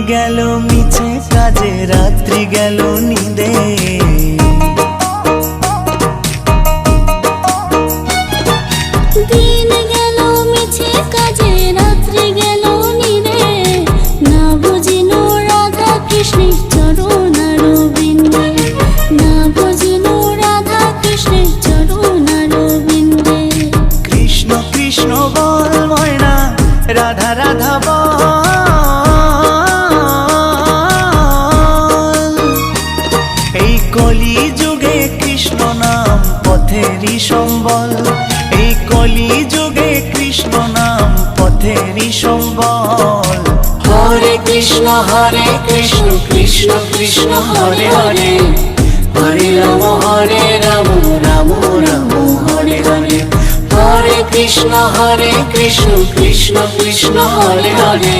গেল মিছে কাজে, রাত্রি গেল নিদে। দিন গেল মিছে কাজে, রাত্রি গেল নিদে। না বুঝিনু রাধা কৃষ্ণের চরণ অরবিন্দে, না বুঝিনু রাধা কৃষ্ণের চরণ অরবিন্দে। কৃষ্ণ কৃষ্ণ বল ময়না, রাধা রাধা বল। এই কলি যুগে কৃষ্ণ নাম পথেরই সম্বল, এই কলি যুগে কৃষ্ণ নাম পথেরই সম্বল। হরে কৃষ্ণ কৃষ্ণ কৃষ্ণ হরে হরে, হরে রাম রাম রাম হরে হরে। হরে কৃষ্ণ কৃষ্ণ কৃষ্ণ হরে হরে।